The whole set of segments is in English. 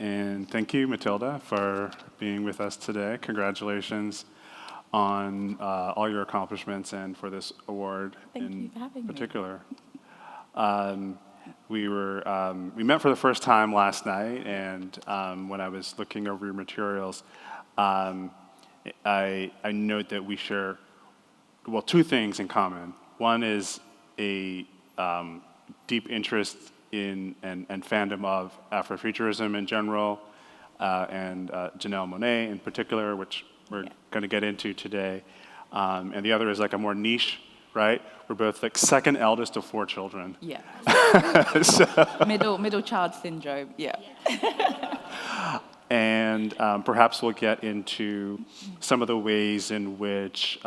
and thank you, Matilda, for being with us today. Congratulations on all your accomplishments and for this award in particular. We met for the first time last night, and when I was looking over your materials, I note that we share, well, two things in common. One is a deep interest in and fandom of Afrofuturism in general, and Janelle Monae in particular, which we're going to get into today. And the other is like a more niche, right? We're both like second eldest of 4 children. Yeah. So, middle child syndrome, yeah. And perhaps we'll get into some of the ways in which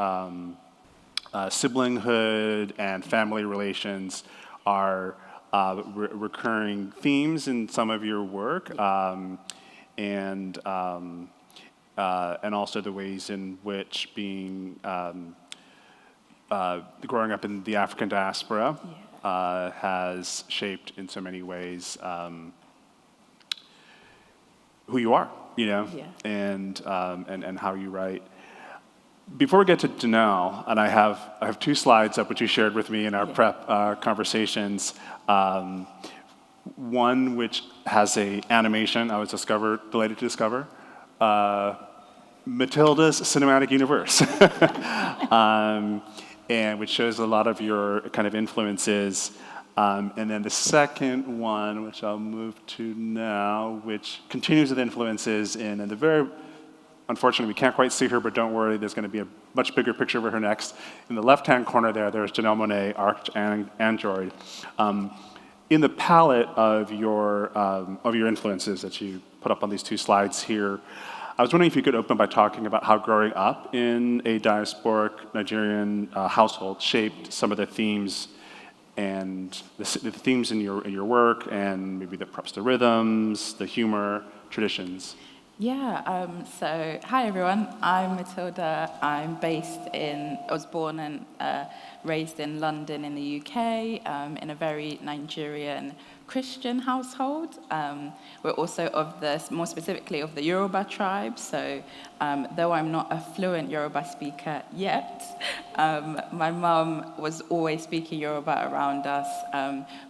siblinghood and family relations are recurring themes in some of your work, and also the ways in which being growing up in the African diaspora has shaped in so many ways who you are, and how you write. Before we get to Janelle, and I have 2 slides up which you shared with me in our prep conversations. One which has a animation I was delighted to discover, Matilda's Cinematic Universe, and which shows a lot of your kind of influences. And then the second one, which I'll move to now, which continues with influences in the very, unfortunately, we can't quite see her, but don't worry, there's going to be a much bigger picture of her next. In the left-hand corner there's Janelle Monae, Android. In the palette of your influences that you put up on these 2 slides here, I was wondering if you could open by talking about how growing up in a diasporic Nigerian household shaped some of the themes and the themes in your work, and maybe perhaps the rhythms, the humor, traditions. Yeah, so hi everyone, I'm Matilda. I was born and raised in London in the UK, in a very Nigerian Christian household. We're also more specifically of the Yoruba tribe, so though I'm not a fluent Yoruba speaker yet, my mum was always speaking Yoruba around us.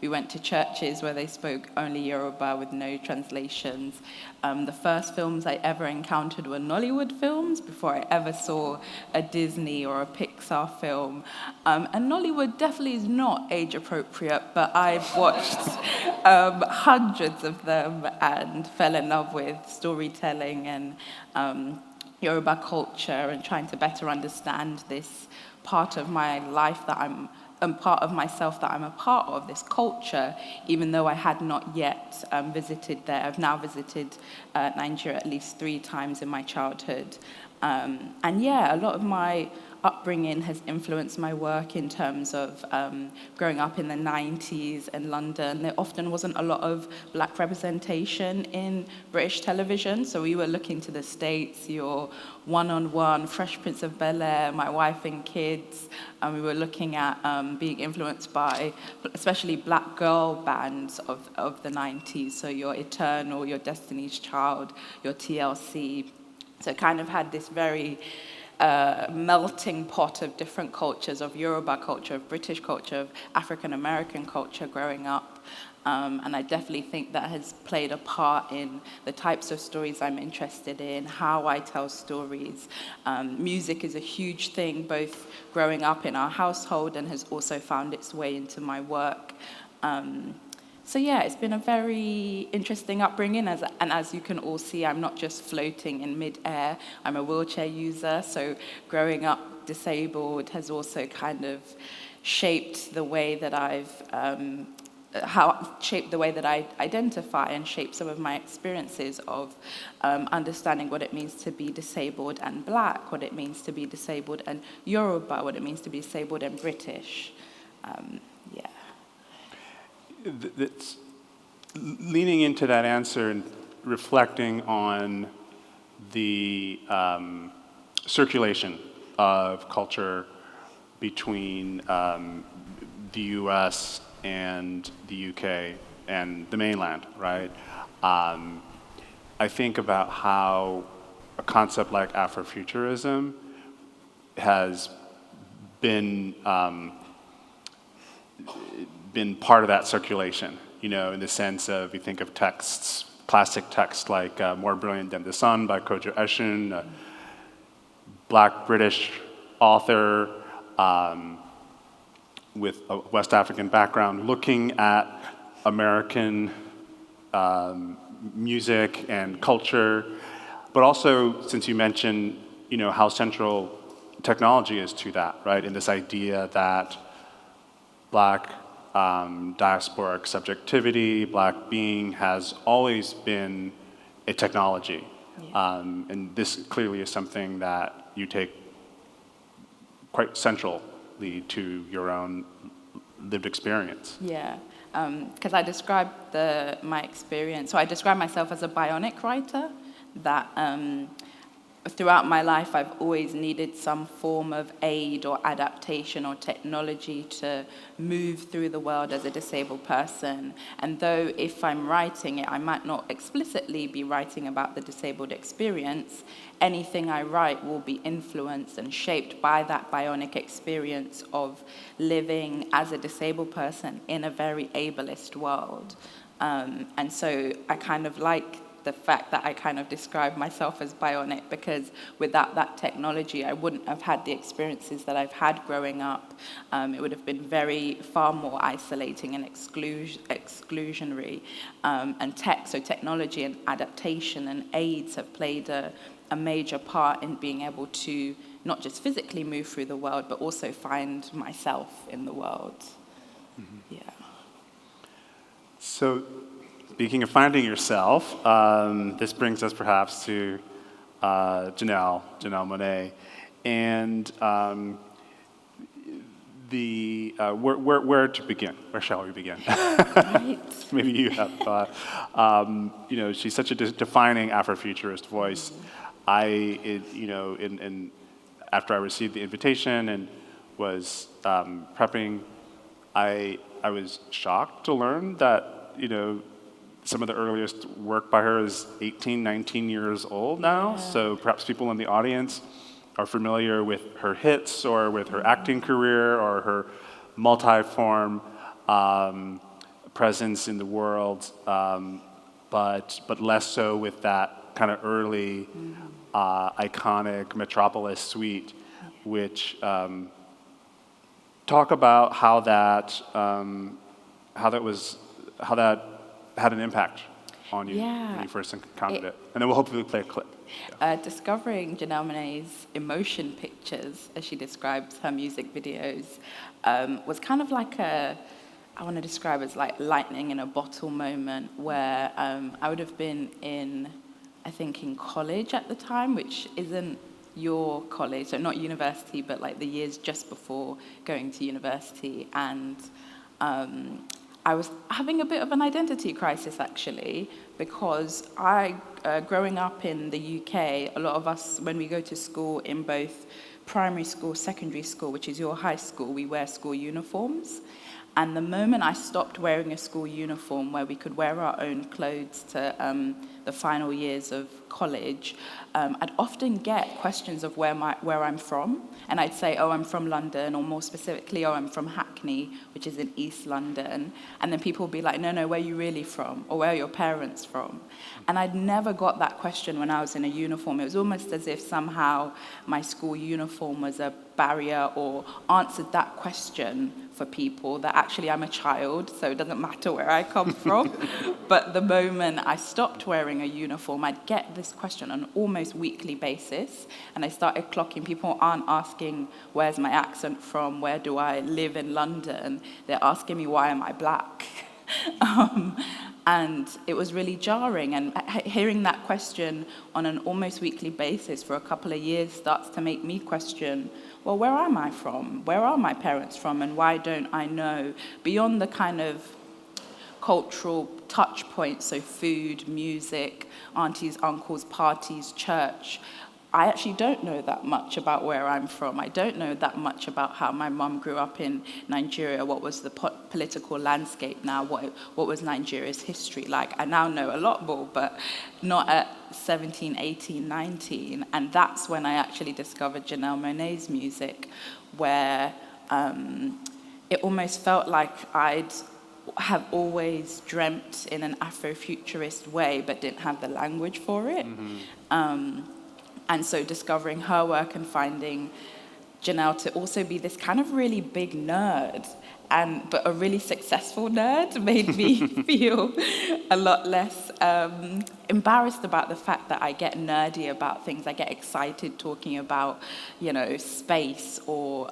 We went to churches where they spoke only Yoruba with no translations. The first films I ever encountered were Nollywood films before I ever saw a Disney or a Pixar film. And Nollywood definitely is not age appropriate, but I've watched hundreds of them and fell in love with storytelling and Yoruba culture and trying to better understand this part of my life part of myself that I'm a part of, this culture, even though I had not yet visited there. I've now visited Nigeria at least 3 times in my childhood. And a lot of my upbringing has influenced my work in terms of growing up in the 90s in London. There often wasn't a lot of black representation in British television, so we were looking to the States, your One-on-One, Fresh Prince of Bel-Air, My Wife and Kids, and we were looking at being influenced by especially black girl bands of the 90s, so your Eternal, your Destiny's Child, your TLC. So it kind of had this very melting pot of different cultures, of Yoruba culture, of British culture, of African American culture growing up. And I definitely think that has played a part in the types of stories I'm interested in, how I tell stories. Music is a huge thing, both growing up in our household and has also found its way into my work. So it's been a very interesting upbringing, and as you can all see, I'm not just floating in mid-air, I'm a wheelchair user, so growing up disabled has also kind of shaped the way that I identify and shaped some of my experiences of understanding what it means to be disabled and black, what it means to be disabled and Yoruba, what it means to be disabled and British. That's leaning into that answer and reflecting on the circulation of culture between the U.S. and the U.K. and the mainland, right? I think about how a concept like Afrofuturism has been part of that circulation, in the sense of, you think of texts, classic texts like More Brilliant Than the Sun by Kojo Eshun, a Black British author with a West African background, looking at American music and culture, but also, since you mentioned, how central technology is to that, right? And this idea that Black diasporic subjectivity, Black being, has always been a technology. Yeah. And this clearly is something that you take quite centrally to your own lived experience. Yeah, because I described my experience. So I describe myself as a bionic writer, that throughout my life I've always needed some form of aid or adaptation or technology to move through the world as a disabled person. And though if I'm writing it, I might not explicitly be writing about the disabled experience, anything I write will be influenced and shaped by that bionic experience of living as a disabled person in a very ableist world. And so I kind of like the fact that I kind of describe myself as bionic, because without that technology, I wouldn't have had the experiences that I've had growing up. It would have been far more isolating and exclusionary. So technology and adaptation and aids have played a major part in being able to not just physically move through the world, but also find myself in the world. Mm-hmm. Yeah. So, speaking of finding yourself, this brings us perhaps to Janelle Monae, and where to begin? Where shall we begin? Right. Maybe you have thought. She's such a defining Afrofuturist voice. After I received the invitation and was prepping, I was shocked to learn that some of the earliest work by her is 18, 19 years old now. Yeah. So perhaps people in the audience are familiar with her hits or with her acting career or her multi-form presence in the world, but less so with that kind of early iconic Metropolis suite, which talk about how that had an impact on you when you first encountered it. And then we'll hopefully play a clip. Yeah. Discovering Janelle Monae's emotion pictures, as she describes her music videos, was kind of like I want to describe as like lightning in a bottle moment, where I would have been in college at the time, which isn't your college, so not university, but like the years just before going to university. And I was having a bit of an identity crisis, actually, because growing up in the UK, a lot of us, when we go to school in both primary school, secondary school, which is your high school, we wear school uniforms. And the moment I stopped wearing a school uniform where we could wear our own clothes to the final years of college, I'd often get questions of where I'm from. And I'd say, oh, I'm from London, or more specifically, oh, I'm from Hackney, which is in East London. And then people would be like, no, where are you really from? Or where are your parents from? And I'd never got that question when I was in a uniform. It was almost as if somehow my school uniform was a barrier or answered that question for people, that actually I'm a child, so it doesn't matter where I come from. But the moment I stopped wearing a uniform, I'd get this question on an almost weekly basis, and I started clocking. People aren't asking, where's my accent from? Where do I live in London? They're asking me, why am I black? And it was really jarring, and hearing that question on an almost weekly basis for a couple of years starts to make me question, well, where am I from? Where are my parents from? And why don't I know? Beyond the kind of cultural touch points, so food, music, aunties, uncles, parties, church, I actually don't know that much about where I'm from. I don't know that much about how my mum grew up in Nigeria, what was the political landscape now, what was Nigeria's history like. I now know a lot more, but not at 17, 18, 19. And that's when I actually discovered Janelle Monae's music, where it almost felt like I'd have always dreamt in an Afrofuturist way, but didn't have the language for it. And so discovering her work and finding Janelle to also be this kind of really big nerd, but a really successful nerd, made me feel a lot less embarrassed about the fact that I get nerdy about things. I get excited talking about, space, or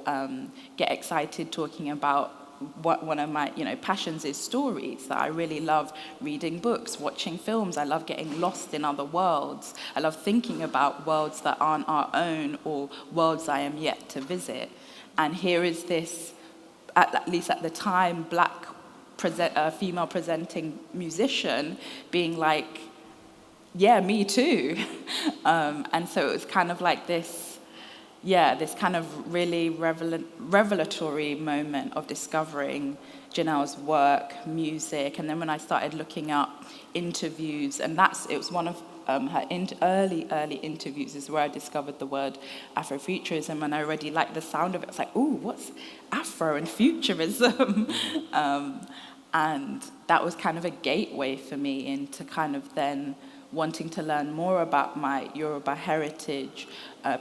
get excited talking about what one of my passions is stories. That I really love reading books, watching films. I love getting lost in other worlds. I love thinking about worlds that aren't our own, or worlds I am yet to visit. And here is this, at least at the time, black female presenting musician being like, yeah, me too. And so it was kind of like this kind of really revelatory moment of discovering Janelle's work, music. And then when I started looking up interviews, and it was one of her early interviews is where I discovered the word Afrofuturism, and I already liked the sound of it. I was like, ooh, what's Afro and futurism? And that was kind of a gateway for me into kind of then wanting to learn more about my Yoruba heritage,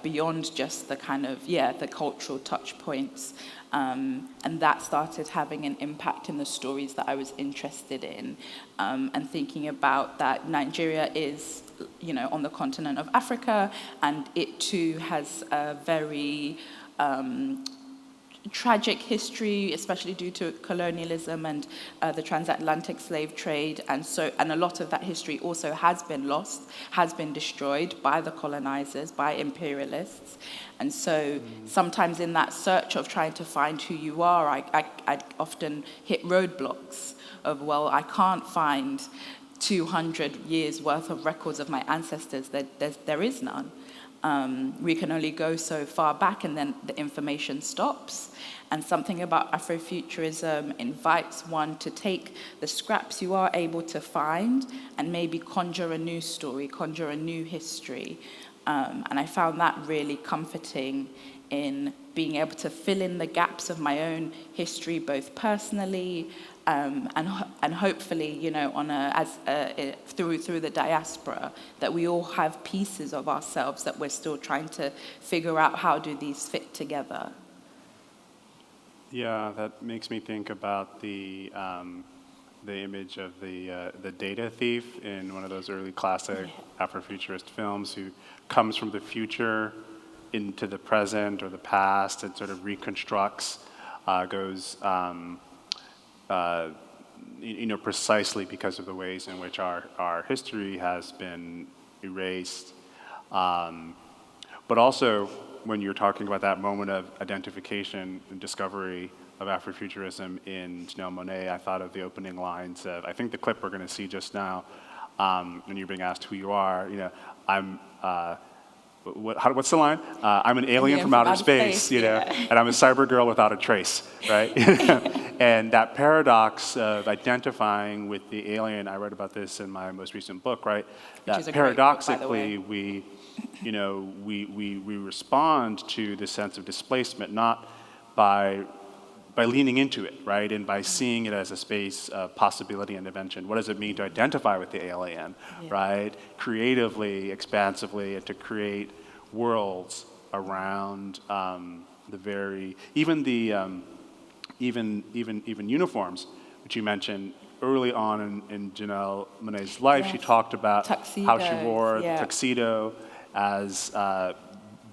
beyond just the kind of, the cultural touch points. And that started having an impact in the stories that I was interested in, and thinking about that Nigeria is, on the continent of Africa, and it too has a very tragic history, especially due to colonialism and the transatlantic slave trade, and a lot of that history also has been lost, has been destroyed by the colonizers, by imperialists. And so sometimes in that search of trying to find who you are, I often hit roadblocks of, well, I can't find 200 years worth of records of my ancestors. There is none. We can only go so far back, and then the information stops. And something about Afrofuturism invites one to take the scraps you are able to find and maybe conjure a new story, conjure a new history. And I found that really comforting in being able to fill in the gaps of my own history, both personally and hopefully, through the diaspora, that we all have pieces of ourselves that we're still trying to figure out how do these fit together. Yeah, that makes me think about the image of the data thief in one of those early classic Afrofuturist films, who comes from the future into the present or the past and sort of reconstructs, goes. Precisely because of the ways in which our history has been erased. But also, when you're talking about that moment of identification and discovery of Afrofuturism in Janelle Monae, I thought of the opening lines of, I think the clip we're going to see just now, when you're being asked who you are, I'm... what's the line? I'm an alien from outer space, and I'm a cyber girl without a trace, right? And that paradox of identifying with the alien, I read about this in my most recent book, right? That paradoxically, we respond to the sense of displacement not by leaning into it, right? And by seeing it as a space of possibility and invention. What does it mean to identify with the alien, right? Creatively, expansively, and to create worlds around even uniforms, which you mentioned early on in Janelle Monae's life. She talked about how she wore the tuxedo as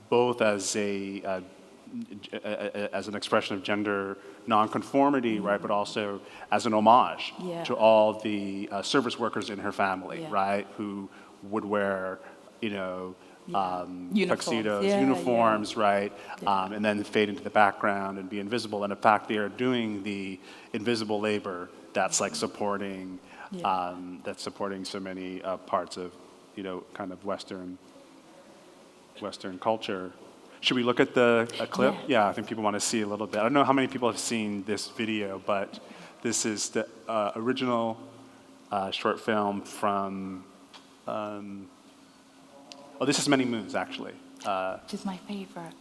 both as an expression of gender nonconformity, right, but also as an homage to all the service workers in her family, right, who would wear, tuxedos, uniforms, right, and then fade into the background and be invisible. And in fact, they are doing the invisible labor that's like supporting, so many parts of, kind of Western Western culture. Should we look at the clip? Yeah, I think people want to see a little bit. I don't know how many people have seen this video, but this is the original short film from, this is Many Moons, actually. Which is my favorite.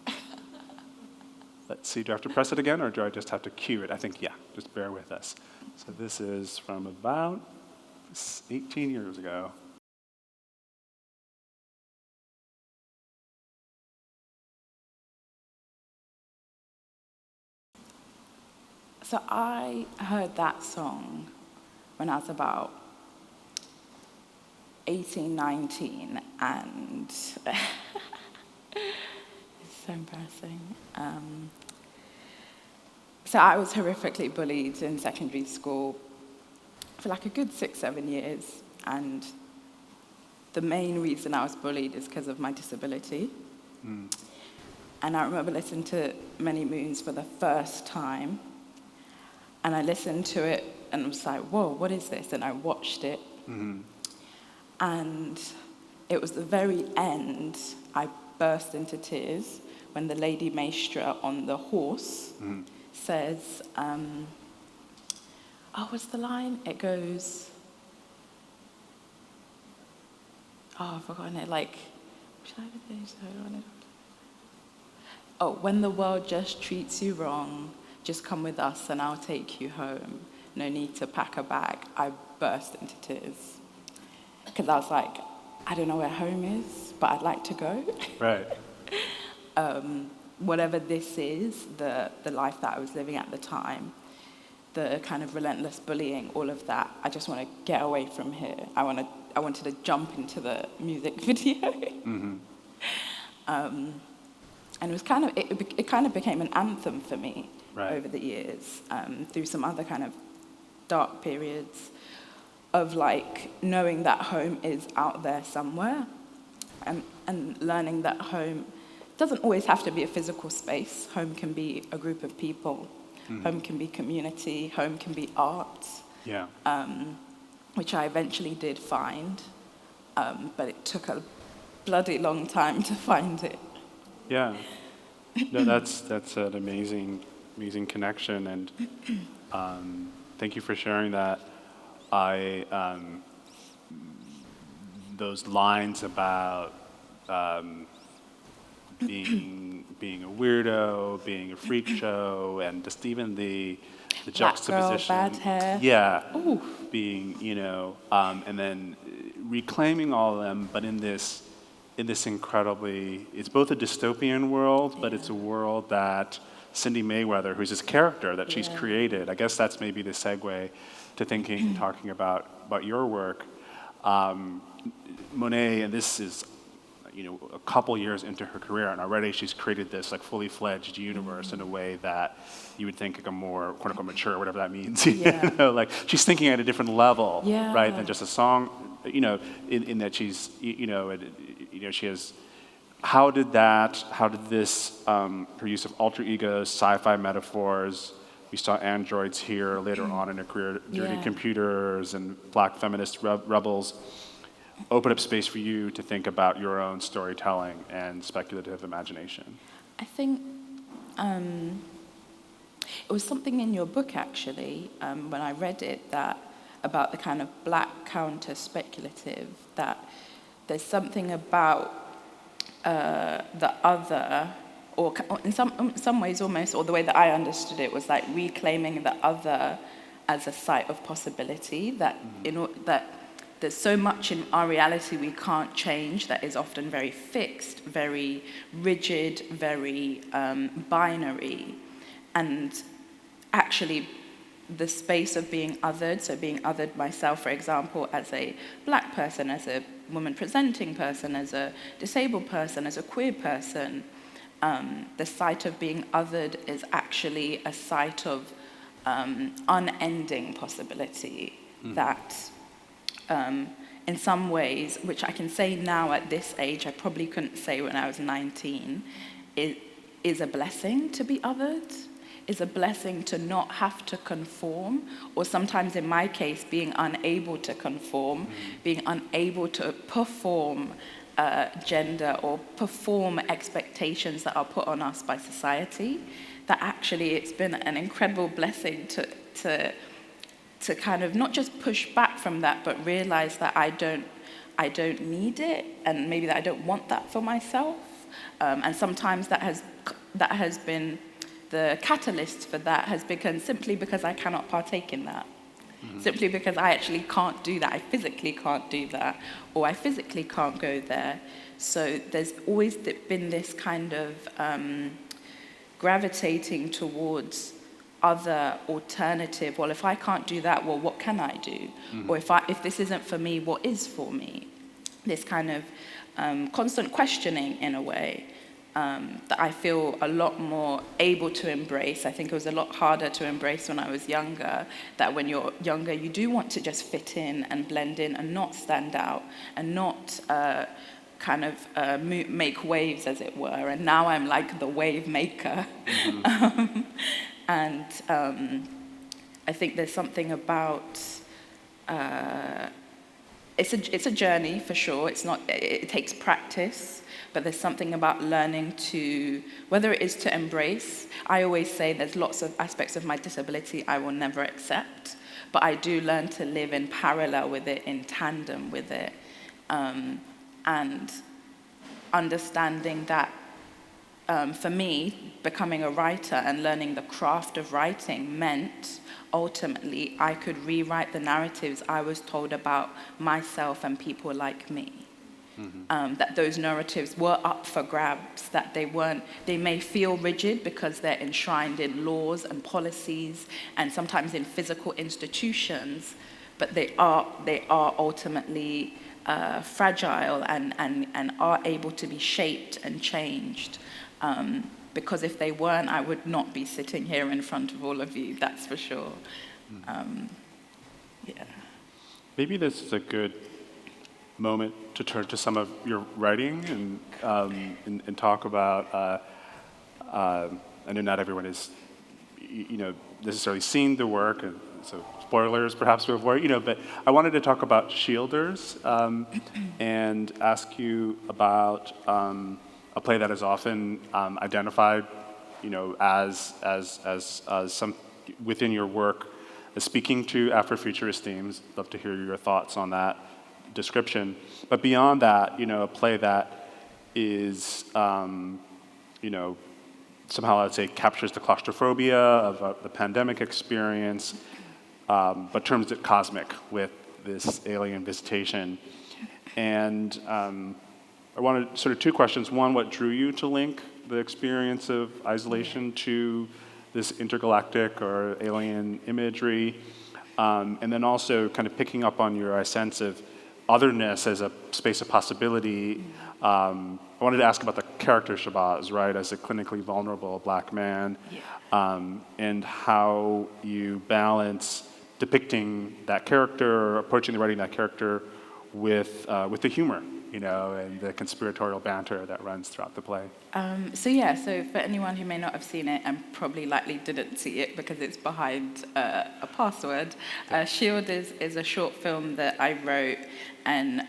Let's see, do I have to press it again, or do I just have to cue it? I think, yeah, just bear with us. So this is from about 18 years ago. So I heard that song when I was about 18, 19, and it's so embarrassing. So I was horrifically bullied in secondary school for like a good 6-7 years, and the main reason I was bullied is because of my disability. And I remember listening to Many Moons for the first time, and I listened to it and was like, whoa, what is this? And I watched it. And it was the very end, I burst into tears when the lady maestra on the horse says, what's the line? It goes, I've forgotten it, like, when the world just treats you wrong, just come with us and I'll take you home. No need to pack a bag. I burst into tears. Because I was like, I don't know where home is, but I'd like to go. Right. Whatever this is, the life that I was living at the time, the kind of relentless bullying, all of that, I just want to get away from here. I wanted to jump into the music video. And it was kind of, it kind of became an anthem for me over the years, through some other kind of dark periods of like knowing that home is out there somewhere, and learning that home doesn't always have to be a physical space. Home can be a group of people. Home can be community. Home can be art. Yeah. Which I eventually did find, but it took a bloody long time to find it. Yeah. No, that's an amazing connection, and thank you for sharing that. Those lines about being a weirdo, being a freak show, and just even the juxtaposition. Black girl, bad hair. Yeah. Ooh. Being, and then reclaiming all of them, but in this incredibly, it's both a dystopian world, but it's a world that Cindy Mayweather, who's this character that she's created, I guess that's maybe the segue to thinking, talking about your work. Monae, and this is, a couple years into her career, and already she's created this like fully fledged universe in a way that you would think like a more quote unquote mature, whatever that means. Like she's thinking at a different level, right, than just a song. In that she's, she has. How did this, her use of alter egos, sci-fi metaphors? We saw androids here later on in her career, dirty computers and black feminist rebels. Open up space for you to think about your own storytelling and speculative imagination. I think it was something in your book, actually, when I read it, that about the kind of black counter-speculative, that there's something about the other, or in some ways almost, or the way that I understood it was like reclaiming the other as a site of possibility, that that there's so much in our reality we can't change that is often very fixed, very rigid, very binary. And actually the space of being othered, so being othered myself, for example, as a black person, as a woman presenting person, as a disabled person, as a queer person, the site of being othered is actually a site of unending possibility that in some ways, which I can say now at this age, I probably couldn't say when I was 19, it is a blessing to be othered, is a blessing to not have to conform, or sometimes in my case, being unable to conform, being unable to perform gender or perform expectations that are put on us by society, that actually it's been an incredible blessing to kind of not just push back from that, but realize that I don't need it, and maybe that I don't want that for myself. And sometimes that has been the catalyst for that has been simply because I cannot partake in that. Simply because I actually can't do that. I physically can't do that, or I physically can't go there. So there's always been this kind of gravitating towards other alternative. Well, if I can't do that, well, what can I do? Or if this isn't for me, what is for me? This kind of constant questioning, in a way, that I feel a lot more able to embrace. I think it was a lot harder to embrace when I was younger, that when you're younger, you do want to just fit in and blend in and not stand out and not make waves, as it were. And now I'm like the wave maker. And I think there's something about, it's a journey for sure. It takes practice, but there's something about learning to, whether it is to embrace. I always say there's lots of aspects of my disability I will never accept, but I do learn to live in parallel with it, in tandem with it, and understanding that for me, becoming a writer and learning the craft of writing meant ultimately I could rewrite the narratives I was told about myself and people like me. That those narratives were up for grabs, that they may feel rigid because they're enshrined in laws and policies and sometimes in physical institutions, but they are ultimately fragile and are able to be shaped and changed. Because if they weren't, I would not be sitting here in front of all of you, that's for sure. Yeah. Maybe this is a good moment to turn to some of your writing and talk about, I know not everyone is, necessarily seen the work, and so spoilers perhaps before, but I wanted to talk about Shielders and ask you about a play that is often identified, as some within your work, as speaking to Afrofuturist themes. Love to hear your thoughts on that description. But beyond that, a play that is, somehow I'd say captures the claustrophobia of the pandemic experience, but terms it cosmic with this alien visitation. And I wanted sort of two questions. One, what drew you to link the experience of isolation to this intergalactic or alien imagery? And then also kind of picking up on your sense of otherness as a space of possibility. I wanted to ask about the character Shabazz, right, as a clinically vulnerable Black man, and how you balance depicting that character, or approaching the writing of that character with the humor, and the conspiratorial banter that runs throughout the play. So for anyone who may not have seen it and probably likely didn't see it because it's behind a password, Shielders is a short film that I wrote and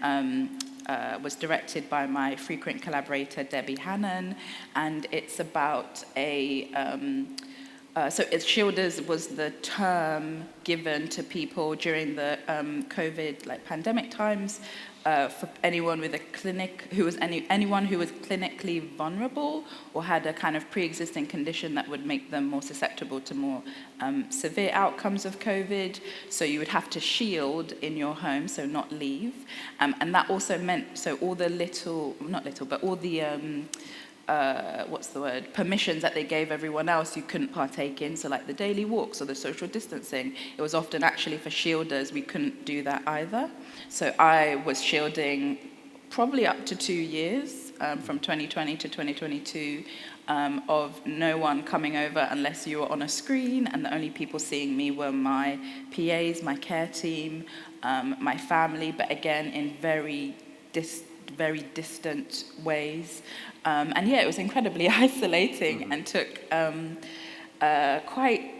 was directed by my frequent collaborator, Debbie Hannon, and it's about Shielders was the term given to people during the COVID pandemic times for anyone with anyone who was clinically vulnerable or had a kind of pre-existing condition that would make them more susceptible to more severe outcomes of COVID. So you would have to shield in your home, so not leave, and that also meant all the permissions that they gave everyone else you couldn't partake in, so like the daily walks or the social distancing, it was often actually for shielders we couldn't do that either. So I was shielding probably up to 2 years, from 2020 to 2022, of no one coming over unless you were on a screen, and the only people seeing me were my PAs, my care team, my family, but again in very distant ways. It was incredibly isolating and took quite,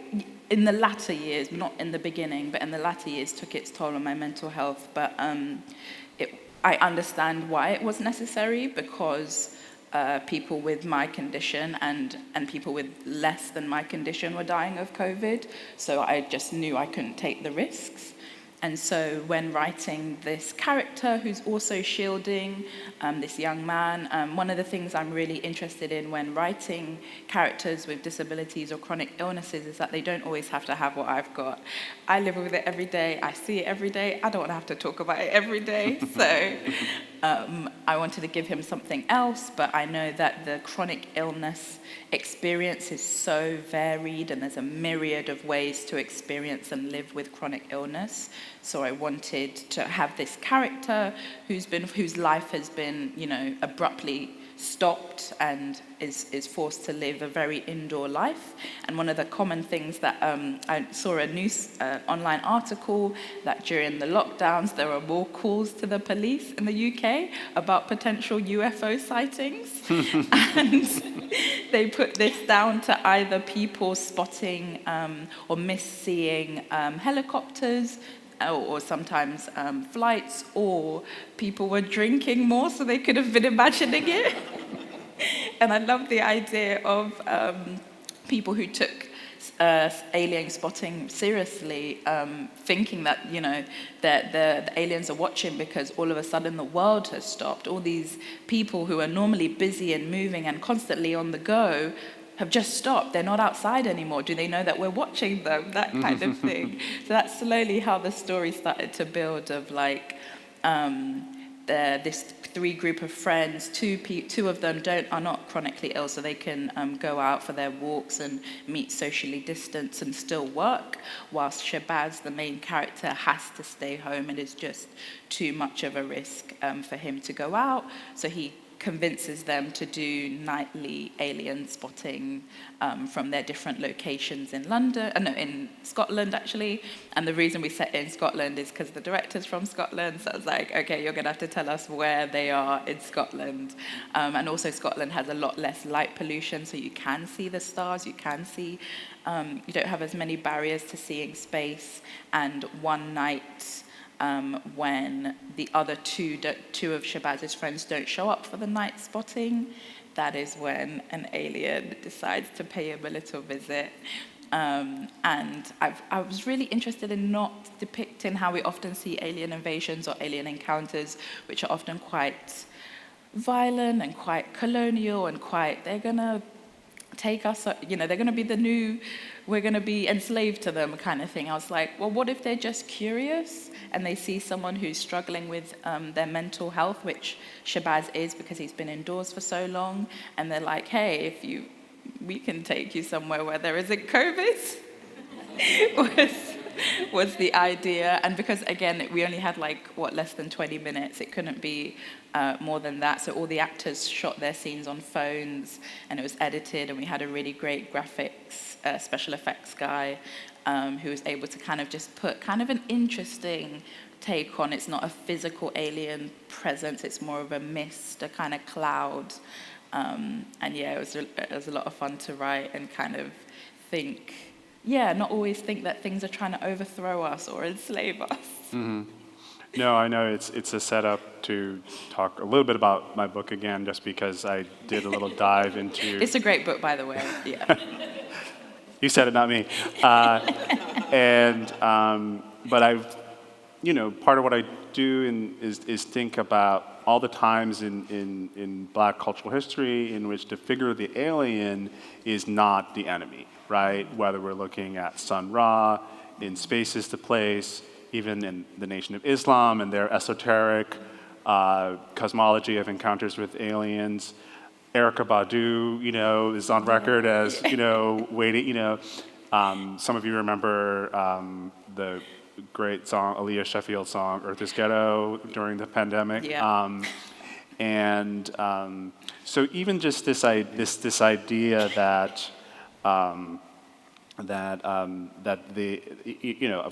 in the latter years, not in the beginning, but in the latter years, took its toll on my mental health. But I understand why it was necessary, because people with my condition and people with less than my condition were dying of COVID. So I just knew I couldn't take the risks. And so when writing this character who's also shielding this young man, one of the things I'm really interested in when writing characters with disabilities or chronic illnesses is that they don't always have to have what I've got. I live with it every day. I see it every day. I don't want to have to talk about it every day. So I wanted to give him something else, but I know that the chronic illness experience is so varied, and there's a myriad of ways to experience and live with chronic illness. So I wanted to have this character whose life has been, abruptly stopped and is forced to live a very indoor life. And one of the common things that I saw a news online article that during the lockdowns there were more calls to the police in the UK about potential UFO sightings. And they put this down to either people spotting or misseeing helicopters, or sometimes flights, or people were drinking more so they could have been imagining it. And I love the idea of people who took alien spotting seriously, thinking that, that the aliens are watching because all of a sudden the world has stopped. All these people who are normally busy and moving and constantly on the go have just stopped. They're not outside anymore. Do they know that we're watching them? That kind of thing. So that's slowly how the story started to build, of this three group of friends. Two of them are not chronically ill, so they can go out for their walks and meet socially distanced and still work, whilst Shabazz, the main character, has to stay home. It is just too much of a risk for him to go out. So he convinces them to do nightly alien spotting from their different locations in in Scotland, actually. And the reason we set it in Scotland is because the director's from Scotland. So I was like, okay, you're going to have to tell us where they are in Scotland. And also Scotland has a lot less light pollution, so you can see the stars, you can see, you don't have as many barriers to seeing space. And one night, when the other two of Shabazz's friends don't show up for the night spotting, that is when an alien decides to pay him a little visit. And I was really interested in not depicting how we often see alien invasions or alien encounters, which are often quite violent and quite colonial and they're going to take us, they're going to be we're going to be enslaved to them kind of thing. I was like, well, what if they're just curious and they see someone who's struggling with their mental health, which Shabazz is because he's been indoors for so long, and they're like, hey, we can take you somewhere where there isn't COVID, was the idea. And because, again, we only had less than 20 minutes, it couldn't be more than that. So all the actors shot their scenes on phones, and it was edited, and we had a really great graphics, special effects guy who was able to kind of just put kind of an interesting take on. It's not a physical alien presence, it's more of a mist, a kind of cloud. And yeah, it was a lot of fun to write and kind of think, not always think that things are trying to overthrow us or enslave us. Mm-hmm. No, I know it's a setup to talk a little bit about my book again, just because I did a little dive into... It's a great book, by the way, yeah. You said it, not me. But I've, part of what I do is think about all the times in Black cultural history in which the figure of the alien is not the enemy, right? Whether we're looking at Sun Ra, in Spaces to Place, even in the Nation of Islam and their esoteric cosmology of encounters with aliens. Erykah Badu, is on record as, waiting, some of you remember the great song, Aaliyah Sheffield song, Earth is Ghetto, during the pandemic. Yeah. So even just this idea that of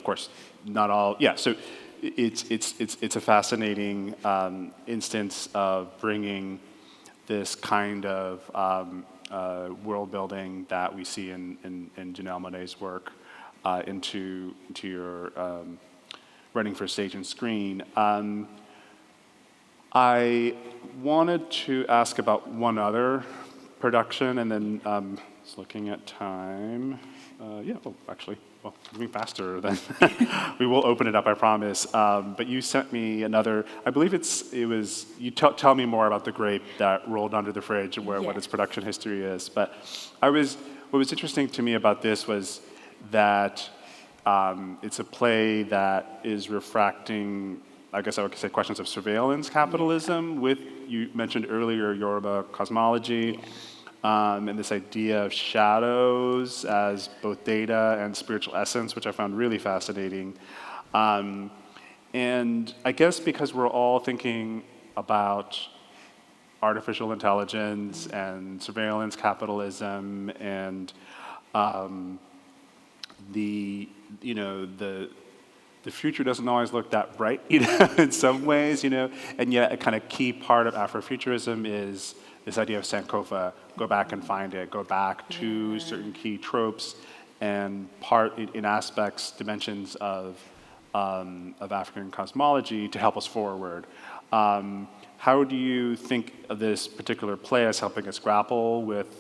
course, not all, so it's a fascinating instance of bringing this kind of world building that we see in Janelle Monae's work into your writing for stage and screen. I wanted to ask about one other production, and then just looking at time. Well, moving faster than we will open it up, I promise. But you sent me another. I believe it was. You tell me more about the grape that rolled under the fridge and what its production history is. But what was interesting to me about this was that it's a play that is refracting, I guess I would say, questions of surveillance capitalism with, you mentioned earlier, Yoruba cosmology, and this idea of shadows as both data and spiritual essence, which I found really fascinating. And I guess because we're all thinking about artificial intelligence and surveillance capitalism and the future doesn't always look that bright, in some ways, and yet a kind of key part of Afrofuturism is this idea of Sankofa, go back and find it, go back to certain key tropes and part in aspects, dimensions of African cosmology to help us forward. How do you think of this particular play as helping us grapple with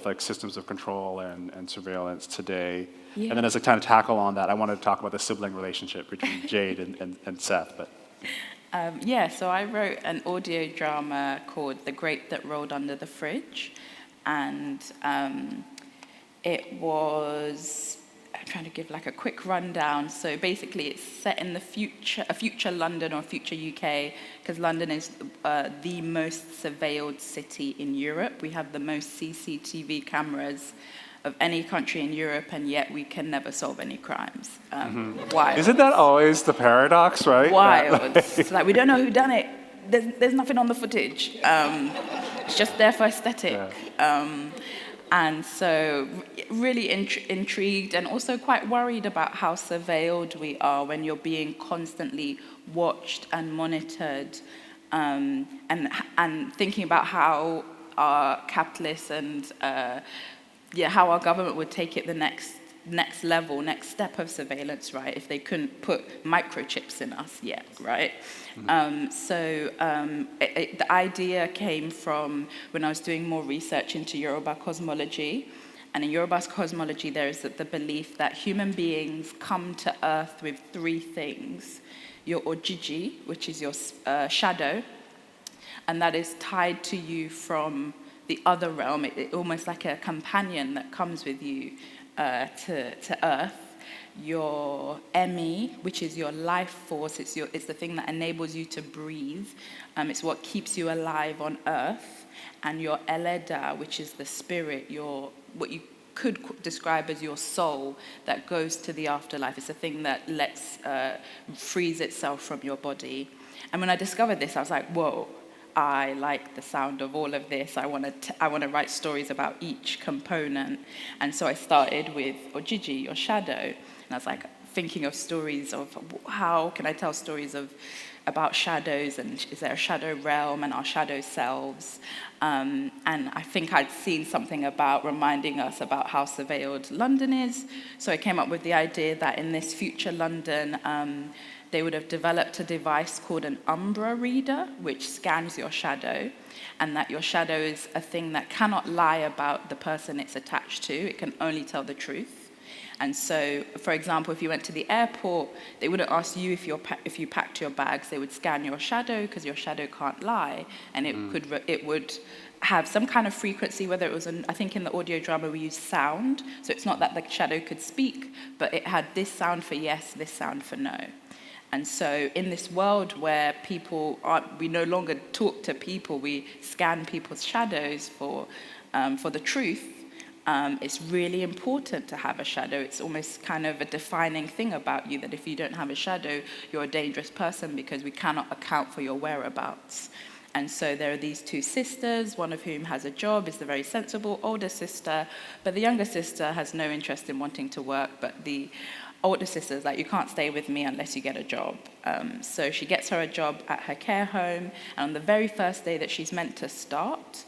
like systems of control and surveillance today? Yeah. And then as a kind of tackle on that, I wanted to talk about the sibling relationship between Jade and Seth. But so I wrote an audio drama called The Grape That Rolled Under the Fridge, and it was, I'm trying to give like a quick rundown. So basically it's set in the future, a future London or future UK, because London is the most surveilled city in Europe. We have the most CCTV cameras of any country in Europe, and yet we can never solve any crimes. Wild. Isn't that always the paradox, right? Wild. It's like, we don't know who done it. There's nothing on the footage. It's just there for aesthetic. Yeah. And so really intrigued and also quite worried about how surveilled we are when you're being constantly watched and monitored, and thinking about how our capitalists and how our government would take it the next level, next step of surveillance, right? If they couldn't put microchips in us yet, right? The idea came from when I was doing more research into Yoruba cosmology. And in Yoruba cosmology, there is the belief that human beings come to Earth with three things. Your ojiji, which is your shadow, and that is tied to you from the other realm, almost like a companion that comes with you to Earth. Your emi, which is your life force, it's the thing that enables you to breathe. It's what keeps you alive on Earth. And your eleda, which is the spirit, what you could describe as your soul that goes to the afterlife. It's a thing that frees itself from your body. And when I discovered this, I was like, whoa. I like the sound of all of this. I want to write stories about each component. And so I started with Ojiji, your shadow. And I was like thinking of stories of how can I tell stories about shadows, and is there a shadow realm and our shadow selves? And I think I'd seen something about reminding us about how surveilled London is. So I came up with the idea that in this future London, they would have developed a device called an Umbra reader, which scans your shadow, and that your shadow is a thing that cannot lie about the person it's attached to. It can only tell the truth. And so, for example, if you went to the airport, they wouldn't ask you if you packed your bags. They would scan your shadow because your shadow can't lie, and it would have some kind of frequency, whether it was, I think in the audio drama we used sound, so it's not that the shadow could speak, but it had this sound for yes, this sound for no. And so in this world where we no longer talk to people, we scan people's shadows for the truth, it's really important to have a shadow. It's almost kind of a defining thing about you, that if you don't have a shadow, you're a dangerous person because we cannot account for your whereabouts. And so there are these two sisters, one of whom has a job, is the very sensible older sister, but the younger sister has no interest in wanting to work, but the older sister's like, you can't stay with me unless you get a job. So she gets her a job at her care home, and on the very first day that she's meant to start,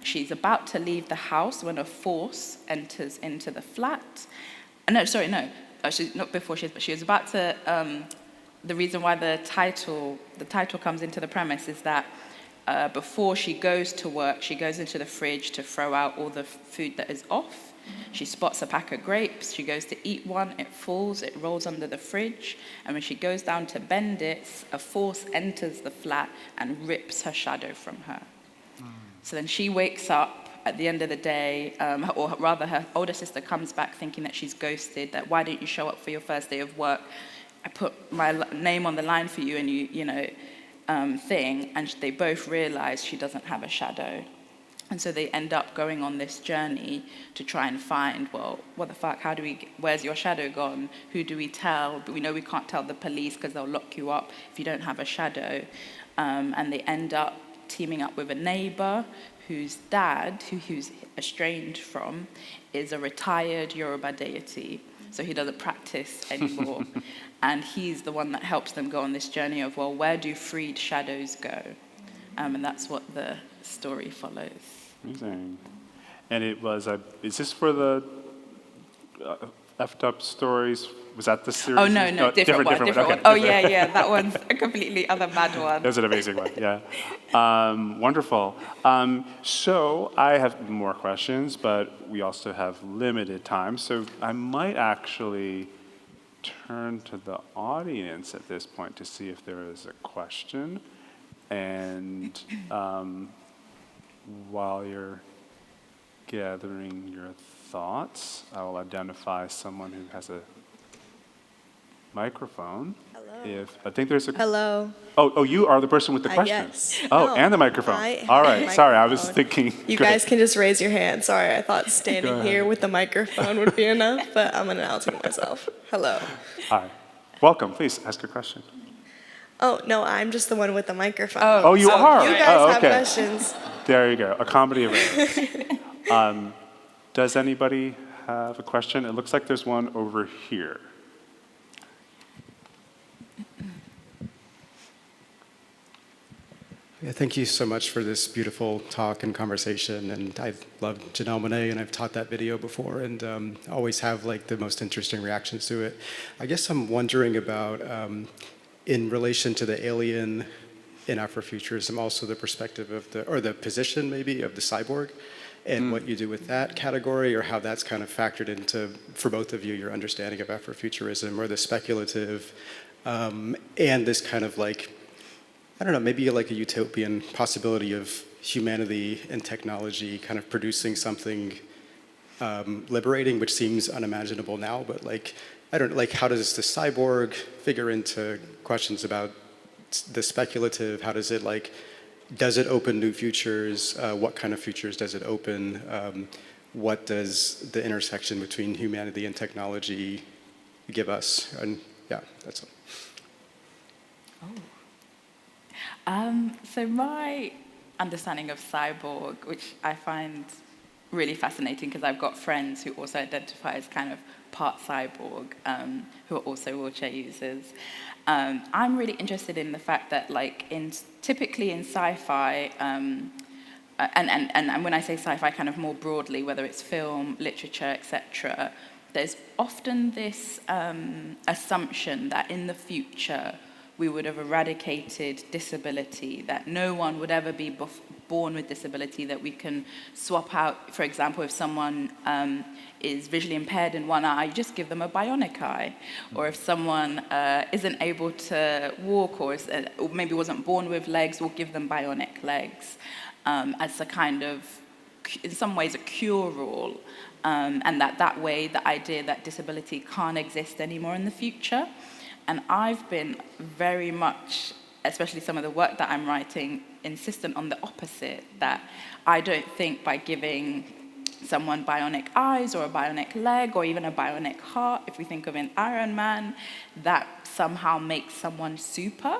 she's about to leave the house when a force enters into the flat. She's not before she was about to the reason why the title comes into the premise is that before she goes to work, she goes into the fridge to throw out all the food that is off. She spots a pack of grapes. She goes to eat one. It falls. It rolls under the fridge. And when she goes down to bend it, a force enters the flat and rips her shadow from her. So then she wakes up at the end of the day, or rather her older sister comes back thinking that she's ghosted, that why didn't you show up for your first day of work? I put my name on the line for you and thing. And they both realize she doesn't have a shadow. And so they end up going on this journey to try and find, well, what the fuck, where's your shadow gone? Who do we tell? But we know we can't tell the police because they'll lock you up if you don't have a shadow. And they end up teaming up with a neighbor whose dad, who's estranged from, is a retired Yoruba deity. So he doesn't practice anymore. And he's the one that helps them go on this journey of, well, where do freed shadows go? And that's what the story follows. Amazing. And it was, is this for the effed up stories? Was that the series? Oh, no, different one. Okay. Oh, yeah, that one's a completely other bad one. That was an amazing one, yeah. Wonderful. So I have more questions, but we also have limited time. So I might actually turn to the audience at this point to see if there is a question. And while you're gathering your thoughts, I will identify someone who has a microphone. Hello. I think there's a... Hello. Oh, you are the person with the question. Yes. Oh, No, and the microphone. All right, sorry, I was thinking... You Go guys ahead. can just raise your hand. Sorry, I thought standing here with the microphone would be enough, but I'm announcing myself. Hello. Hi. Welcome, please, ask your question. Oh, no, I'm just the one with the microphone. Oh, you are? You guys have okay. questions. There you go, a comedy of errors. Does anybody have a question? It looks like there's one over here. Yeah, thank you so much for this beautiful talk and conversation. And I love Janelle Monae, and I've taught that video before, and always have like the most interesting reactions to it. I guess I'm wondering about, in relation to the alien in Afrofuturism, also the perspective of the position maybe of the cyborg, and what you do with that category, or how that's kind of factored into, for both of you, your understanding of Afrofuturism, or the speculative, and this kind of like, I don't know, maybe like a utopian possibility of humanity and technology kind of producing something liberating, which seems unimaginable now, but like, I don't know, like how does the cyborg figure into questions about the speculative? How does it like, does it open new futures? What kind of futures does it open? What does the intersection between humanity and technology give us? And yeah, that's all. So my understanding of cyborg, which I find really fascinating because I've got friends who also identify as kind of part cyborg, who are also wheelchair users. I'm really interested in the fact that, like, typically in sci-fi, and when I say sci-fi, kind of more broadly, whether it's film, literature, etc., there's often this assumption that in the future we would have eradicated disability, that no one would ever be born with disability, that we can swap out, for example, if someone is visually impaired in one eye, you just give them a bionic eye. Or if someone isn't able to walk, or maybe wasn't born with legs, we'll give them bionic legs as a kind of, in some ways, a cure-all. And that way, the idea that disability can't exist anymore in the future. And I've been very much, especially some of the work that I'm writing, insistent on the opposite, that I don't think by giving someone bionic eyes or a bionic leg or even a bionic heart, if we think of an Iron Man, that somehow makes someone super.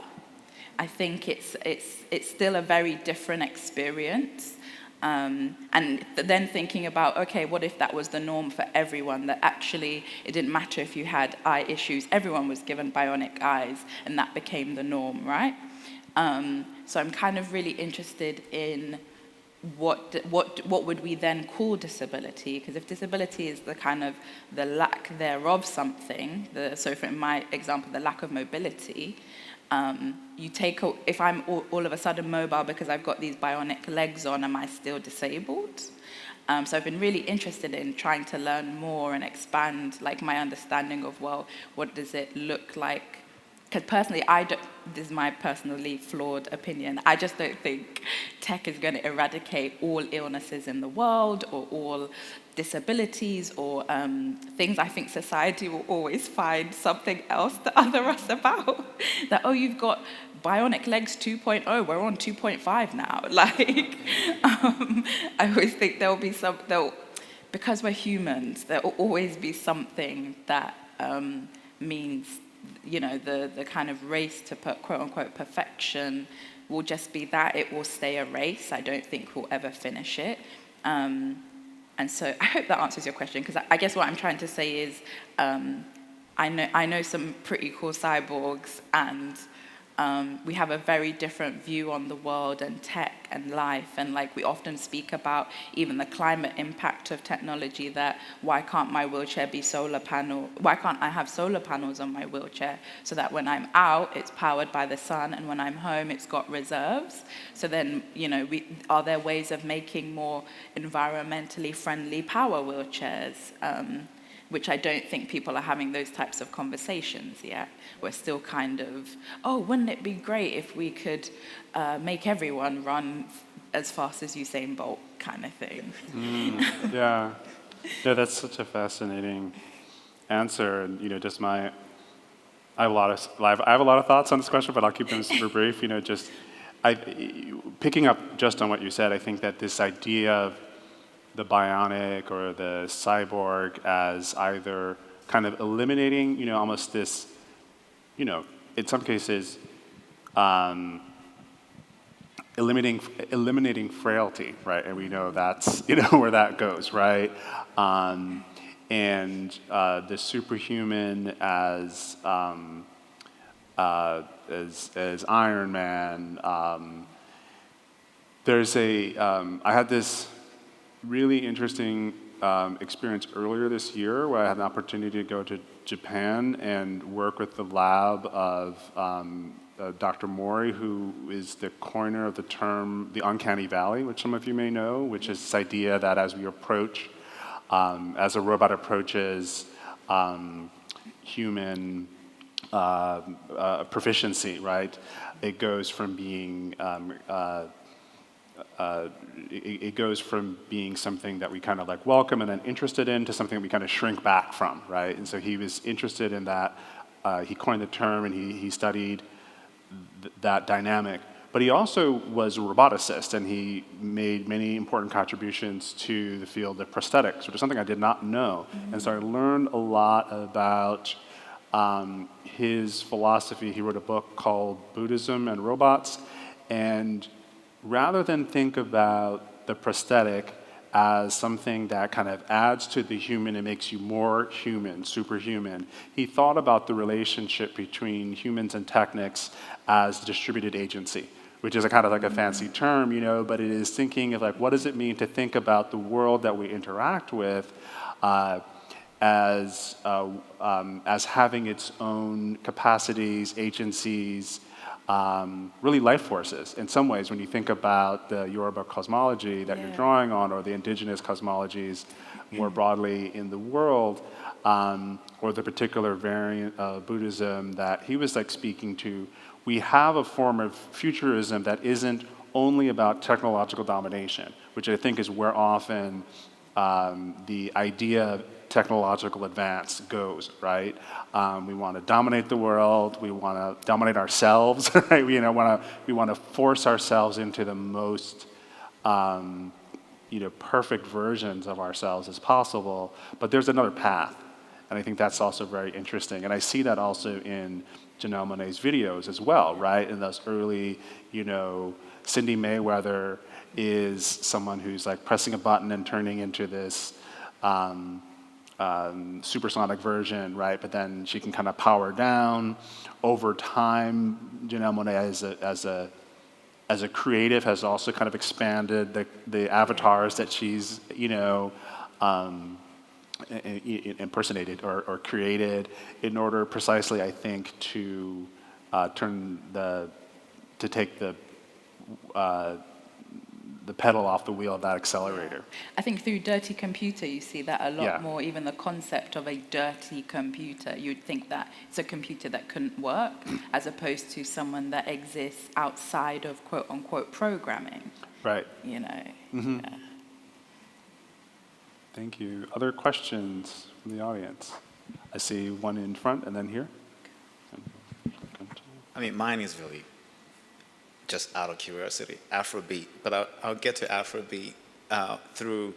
I think it's still a very different experience. And then thinking about, okay, what if that was the norm for everyone, that actually it didn't matter if you had eye issues, everyone was given bionic eyes, and that became the norm, right? So I'm kind of really interested in what would we then call disability? Because if disability is the kind of the lack thereof something, so for in my example, the lack of mobility, if I'm all of a sudden mobile because I've got these bionic legs on, am I still disabled? So I've been really interested in trying to learn more and expand like my understanding of, well, what does it look like? Because personally, this is my personally flawed opinion, I just don't think tech is going to eradicate all illnesses in the world or all disabilities or things. I think society will always find something else to other us about. That, oh, you've got bionic legs 2.0, we're on 2.5 now. Like, I always think because we're humans, there will always be something that means, the kind of race to put quote unquote perfection will just be that. It will stay a race. I don't think we'll ever finish it. And so I hope that answers your question, because I guess what I'm trying to say is I know some pretty cool cyborgs, and we have a very different view on the world and tech and life, and like we often speak about even the climate impact of technology, that why can't my wheelchair be why can't I have solar panels on my wheelchair so that when I'm out it's powered by the sun, and when I'm home it's got reserves? So then, are there ways of making more environmentally friendly power wheelchairs? Which I don't think people are having those types of conversations yet. We're still kind of, oh, wouldn't it be great if we could make everyone run as fast as Usain Bolt, kind of thing. Yeah, that's such a fascinating answer. And I have a lot of thoughts on this question, but I'll keep them super brief. Picking up just on what you said, I think that this idea of the bionic or the cyborg as either kind of eliminating, almost this, in some cases, eliminating frailty, right? And we know that's, where that goes, right? And the superhuman as Iron Man. I had this really interesting experience earlier this year where I had an opportunity to go to Japan and work with the lab of Dr. Mori, who is the coiner of the term the uncanny valley, which some of you may know, which is this idea that as we approach, as a robot approaches human proficiency, right? It goes from being it goes from being something that we kind of like welcome and then interested in to something that we kind of shrink back from, right? And so he was interested in that. He coined the term and he studied that dynamic. But he also was a roboticist, and he made many important contributions to the field of prosthetics, which is something I did not know. Mm-hmm. And so I learned a lot about his philosophy. He wrote a book called Buddhism and Robots, and rather than think about the prosthetic as something that kind of adds to the human and makes you more human, superhuman, he thought about the relationship between humans and technics as distributed agency, which is a kind of like a fancy term, but it is thinking of like, what does it mean to think about the world that we interact with as having its own capacities, agencies, really life forces. In some ways, when you think about the Yoruba cosmology that you're drawing on, or the indigenous cosmologies more broadly in the world, or the particular variant of Buddhism that he was like speaking to, we have a form of futurism that isn't only about technological domination, which I think is where often the idea of technological advance goes, right? We want to dominate the world. We want to dominate ourselves, right? We want to force ourselves into the most, perfect versions of ourselves as possible. But there's another path, and I think that's also very interesting. And I see that also in Janelle Monae's videos as well, right? In those early, Cindy Mayweather is someone who's like pressing a button and turning into this supersonic version, right? But then she can kind of power down over time. Janelle Monae as as a creative, has also kind of expanded the avatars that she's, impersonated or created in order precisely, I think, to take the pedal off the wheel of that accelerator. I think through Dirty Computer, you see that a lot Yeah. more, even the concept of a dirty computer. You'd think that it's a computer that couldn't work, as opposed to someone that exists outside of quote-unquote programming. Right. Yeah. Thank you. Other questions from the audience? I see one in front and then here. I mean, mine is really just out of curiosity, Afrobeat. But I'll get to Afrobeat through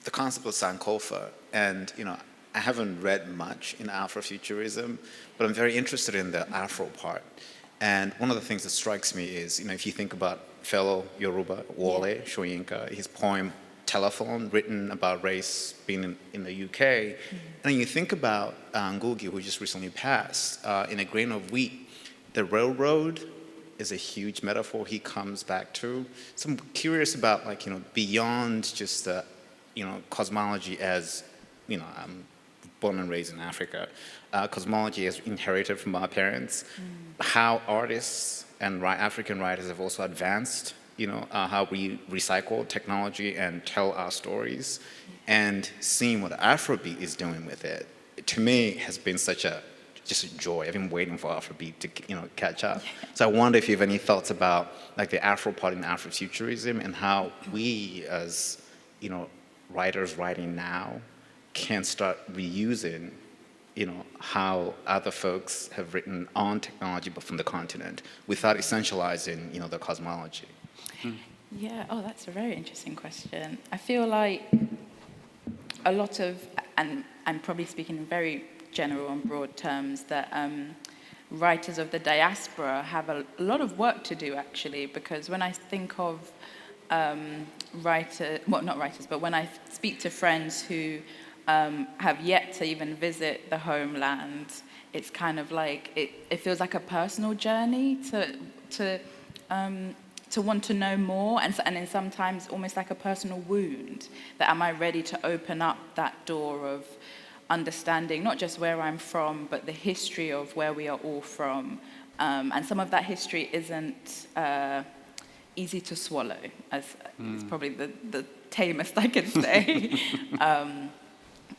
the concept of Sankofa. And, I haven't read much in Afrofuturism, but I'm very interested in the Afro part. And one of the things that strikes me is, if you think about fellow Yoruba, Wole Soyinka, his poem Telephone, written about race being in the UK. And you think about Ngugi, who just recently passed, in A Grain of Wheat, the railroad is a huge metaphor he comes back to. So I'm curious about, beyond just the, cosmology as, I'm born and raised in Africa, cosmology is inherited from our parents, how artists and African writers have also advanced, how we recycle technology and tell our stories, and seeing what Afrobeat is doing with it, to me, has been such just a joy. I've been waiting for Afrobeat to, catch up. So I wonder if you have any thoughts about, the Afro part in Afrofuturism and how we, as, writers writing now, can start reusing, how other folks have written on technology, but from the continent, without essentializing, the cosmology. Yeah, that's a very interesting question. I feel like a lot of, and I'm probably speaking in very general and broad terms, that writers of the diaspora have a lot of work to do, actually, because when I think of not writers, but when I speak to friends who have yet to even visit the homeland, it's kind of like, it feels like a personal journey to want to know more, and then sometimes almost like a personal wound, that am I ready to open up that door of understanding not just where I'm from, but the history of where we are all from. And some of that history isn't easy to swallow, as it's probably the tamest I can say.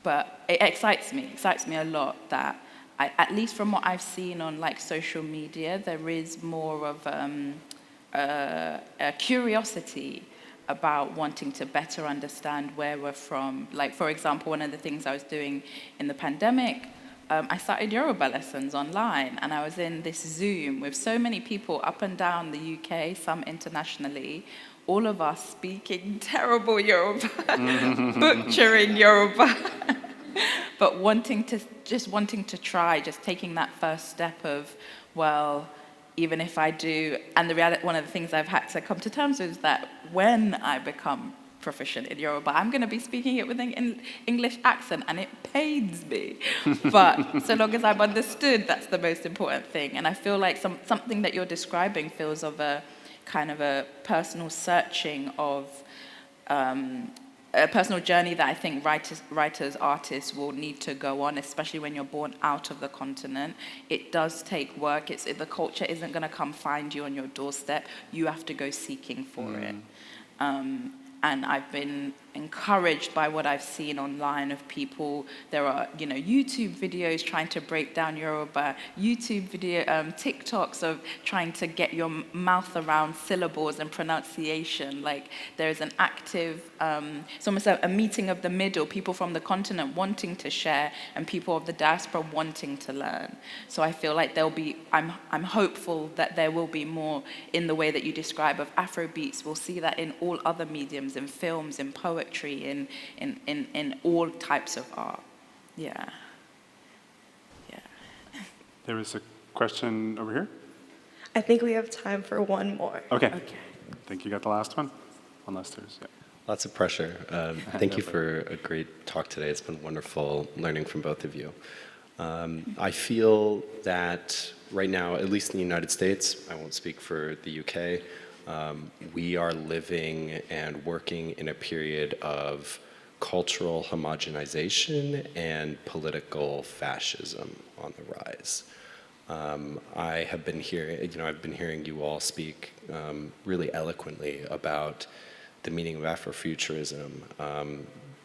But it excites me a lot that, at least from what I've seen on social media, there is more of a curiosity about wanting to better understand where we're from. For example, one of the things I was doing in the pandemic, I started Yoruba lessons online, and I was in this Zoom with so many people up and down the UK, some internationally, all of us speaking terrible Yoruba, butchering Yoruba, but wanting to try, just taking that first step of, well, even if I do, and one of the things I've had to come to terms with is that when I become proficient in Yoruba, I'm going to be speaking it with an English accent, and it pains me. But so long as I'm understood, that's the most important thing. And I feel like something that you're describing feels of a kind of a personal searching of a personal journey that I think writers, artists will need to go on, especially when you're born out of the continent. It does take work. The culture isn't going to come find you on your doorstep. You have to go seeking for it. And I've been encouraged by what I've seen online of people. There are, YouTube videos trying to break down Yoruba, TikToks of trying to get your mouth around syllables and pronunciation. There's an active, it's almost a meeting of the middle, people from the continent wanting to share and people of the diaspora wanting to learn. So I feel like I'm hopeful that there will be more in the way that you describe of Afrobeats. We'll see that in all other mediums, in films, in poetry, in all types of art. Yeah. There was a question over here. I think we have time for one more. Okay. I think you got the last one, unless there's, Lots of pressure. Thank you for a great talk today. It's been wonderful learning from both of you. I feel that right now, at least in the United States, I won't speak for the UK, We are living and working in a period of cultural homogenization and political fascism on the rise. I have been hearing, I've been hearing you all speak really eloquently about the meaning of Afrofuturism,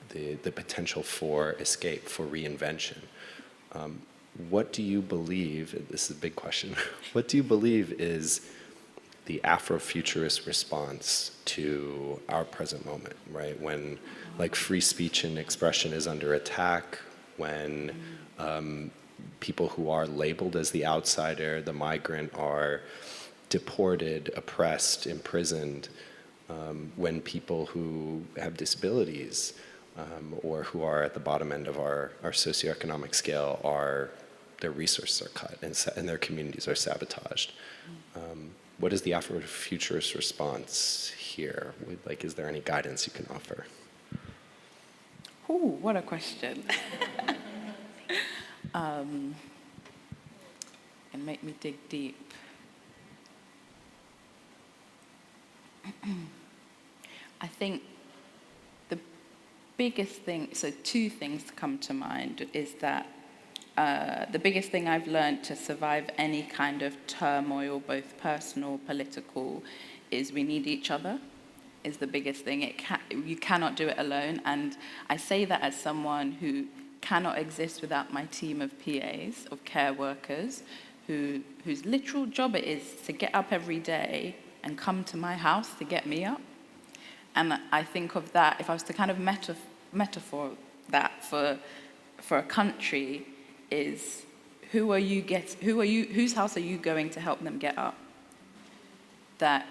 the potential for escape, for reinvention. What do you believe, this is a big question, what do you believe is the Afrofuturist response to our present moment, right? When free speech and expression is under attack, when people who are labeled as the outsider, the migrant, are deported, oppressed, imprisoned, when people who have disabilities or who are at the bottom end of our socioeconomic scale their resources are cut and their communities are sabotaged. What is the Afrofuturist response here? Is there any guidance you can offer? Ooh, what a question. And make me dig deep. I think the biggest thing, so two things come to mind, is that the biggest thing I've learned to survive any kind of turmoil, both personal, political, is we need each other, is the biggest thing. You cannot do it alone. And I say that as someone who cannot exist without my team of PAs, of care workers, whose literal job it is to get up every day and come to my house to get me up. And I think of that, if I was to kind of metaphor that for a country, is whose house are you going to help them get up? That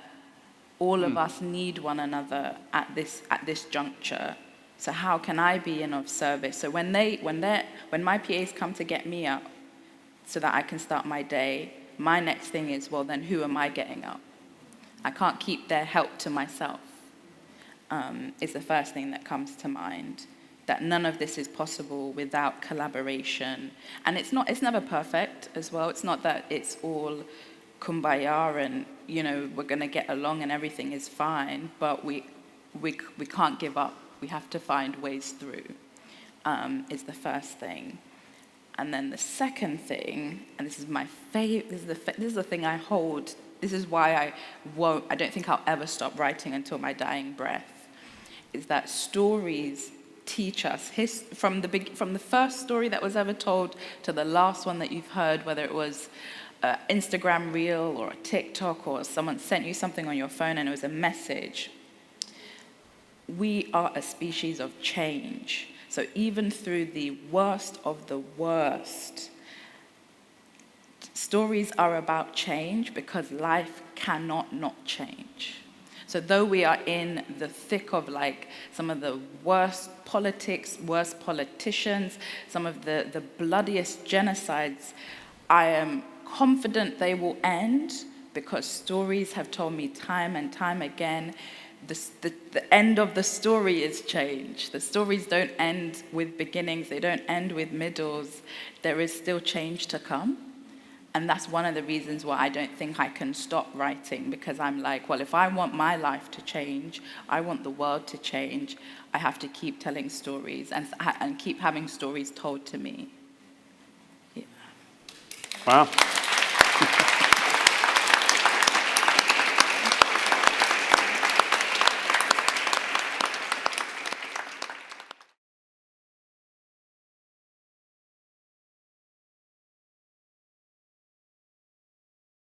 all of us need one another at this juncture. So how can I be of service? So when my PAs come to get me up so that I can start my day, my next thing is, well, then who am I getting up? I can't keep their help to myself. Is the first thing that comes to mind. That none of this is possible without collaboration. And it's never perfect as well. It's not that it's all kumbaya and, we're going to get along and everything is fine, but we can't give up. We have to find ways through, is the first thing. And then the second thing, and this is my favorite, this is the thing I hold, this is why I don't think I'll ever stop writing until my dying breath, is that stories teach us from the first story that was ever told to the last one that you've heard, whether it was an Instagram reel or a TikTok or someone sent you something on your phone and it was a message. We are a species of change. So even through the worst of the worst, stories are about change because life cannot not change. So though we are in the thick of some of the worst politics, worst politicians, some of the bloodiest genocides, I am confident they will end because stories have told me time and time again, the end of the story is change. The stories don't end with beginnings, they don't end with middles. There is still change to come. And that's one of the reasons why I don't think I can stop writing, because I'm well, if I want my life to change, I want the world to change, I have to keep telling stories and keep having stories told to me. Yeah. Wow.